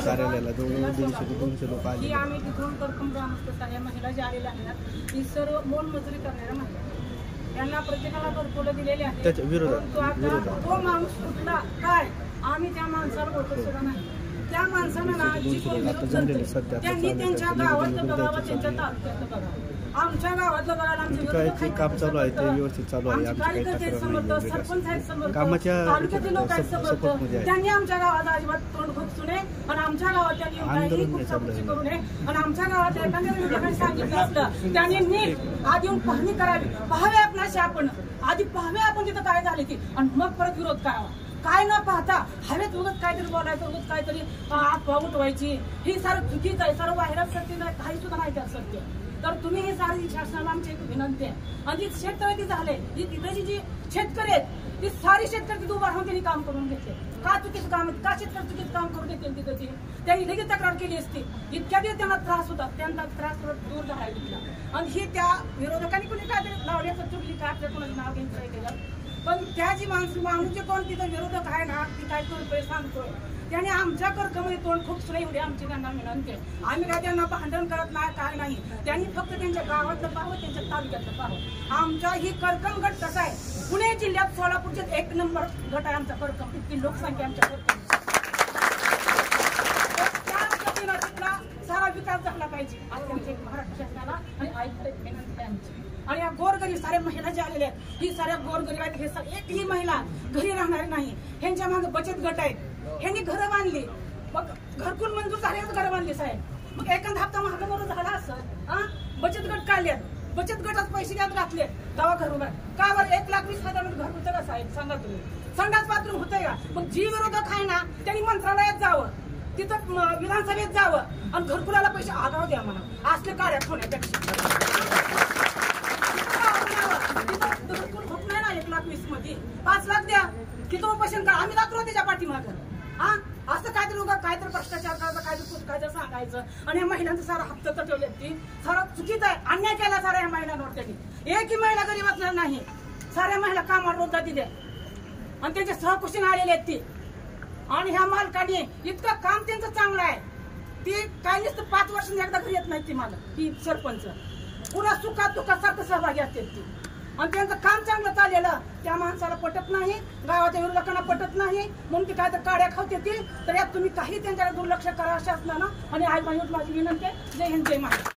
कार्यालयाला जवळजवळ 150 ते 200 लोक आले. आम्ही तिथून करकम ग्रामस्थ या महिला ज्या आलेल्या आहेत ही सर्व मोलमजुरी करणाऱ्या महिला, यांना प्रत्येकाला घरकुलं दिलेले आहेत. त्याच्या विरोधात तो माणूस कुठला काय आम्ही त्या माणसाला ओळखत सुद्धा नाही. त्या माणसानं ना जी त्यांनी त्यांच्या गावातलं बघावं, त्यांच्या तालुक्यातलं बघावं. आमच्या गावातलं बघायला आमच्या काम चालू आहे, ते व्यवस्थित चालू आहे. सरपंच आहेत समर्थ, तालुक्यातील लोक आहेत समर्थ. त्यांनी आमच्या गावात अजिबात तोंड खुपसू नये आणि आमच्या गावात त्यांनी करू नये आणि आमच्या गावात एखाद्या सांगितलं असलं त्यांनी नीट आधी येऊन पाहणी करावी, पाहावे आपल्याशी आपण आधी पाहावे आपण तिथं काय झाले ती आणि मग परत विरोध करावा. काय न पाहता हवेत उगत काहीतरी बोलायचं, उगत काहीतरी अफवा उठवायची, ही सारं चुकीच आहे. सर्व बाहेरच सत्य नाही, काही सुद्धा नाही त्यात सत्य. तर तुम्ही हे सारी शासनाला आमची एक विनंती आहे. आणि जी शेतकरी झाले तिथे जी शेतकरी आहेत ती सारी शेतकरी तिथे उभा राहून त्यांनी काम करून घेतले. का चुकीचं काम का शेतकरी चुकीचं काम करून देतील तिथे त्यांनी लगेच तक्रार केली असती. इतक्या दिवस त्यांना त्रास होता, त्यांचा त्रास दूर झाला तिथला. आणि ही त्या विरोधकांनी कोणी काय लावण्याचं चुकली काय आपल्या कोणाचं नाव घ्यायचं आहे त्याच्यात. पण त्या जी माणूस जे कोण तिथं विरोधक आहे ना ती काय करतोय सांगतोय त्याने आमच्या कर्कमध्ये तोंड खूप सुरू एवढी आमची त्यांना विनंती आहे. आम्ही काय त्यांना भांडण करत नाही काय नाही, त्यांनी फक्त त्यांच्या गावातलं पाहावं, त्यांच्या तालुक्यातलं पाहावं. आमचा ही करकम गट कसा आहे, पुणे जिल्ह्यात सोलापूरचे 1 नंबर गट आहे आमचा करकम. इतकी लोकसंख्या आमच्या करकम, सारा विकास झाला पाहिजे आमच्या महाराष्ट्र शासनाला आणि आयुक्त विनंती आहे आमची. आणि या गोरगरीब साऱ्या महिला ज्या आलेल्या आहेत ही साऱ्या गोरगरीब आहेत. हे एकही महिला घरी राहणार नाही. ह्यांच्या मागे बचत गट आहेत, ह्यांनी घरं बांधली, मग घरकुल मंजूर झाल्याच घरं बांधली साहेब. मग एखादा हप्ता महागावर झाला असं बचत गट काढल्यात, बचत गटात पैसे द्यात घातले गावा घरून का बरं 1,20,000 घर होतं का साहेब सांगा तुम्ही. संडास बाथरूम होतंय का. मग जी विरोधक आहे ना त्यांनी मंत्रालयात जावं, तिथं विधानसभेत जावं आणि घरकुलाला पैसे आगाव द्या म्हणा. असले कार्यात होण्यापेक्षा घरकुल होत नाही ना 1,20,000 मध्ये 5 लाख द्या. तिथं उपोषण करा, आम्ही दाखवतो त्याच्या पाठीमागं. असं काहीतरी लोक काहीतरी भ्रष्टाचार करायचं, काहीतरी सांगायचं आणि या महिलांचं सारा हप्ता तटवले ती सारा चुकीचं आहे. अन्याय केला सारा या महिलांवर त्यांनी. एकही महिला गरीब असणार नाही. साऱ्या महिला कामावर रोजगार दिले आणि त्यांचे सहकुशीने आलेले आहेत ती. आणि ह्या मालकाने इतकं काम त्यांचं चांगलं आहे ती काय नसतं 5 वर्षांनी एकदा घरी येत नाही ती मालक ही सरपंच. पुन्हा सुखात दुःखात सारखं सहभागी असतात ती. आणि त्यांचं काम चांगलं चाललेलं त्या माणसाला पटत नाही, गावाच्या विरोधकांना पटत नाही म्हणून ती काय तर काड्या खावते ती. तर यात तुम्ही काही त्यांच्याकडे दुर्लक्ष करा शासनानं. आणि आज माझी विनंती आहे. जय हिंद जय महाराष्ट्र.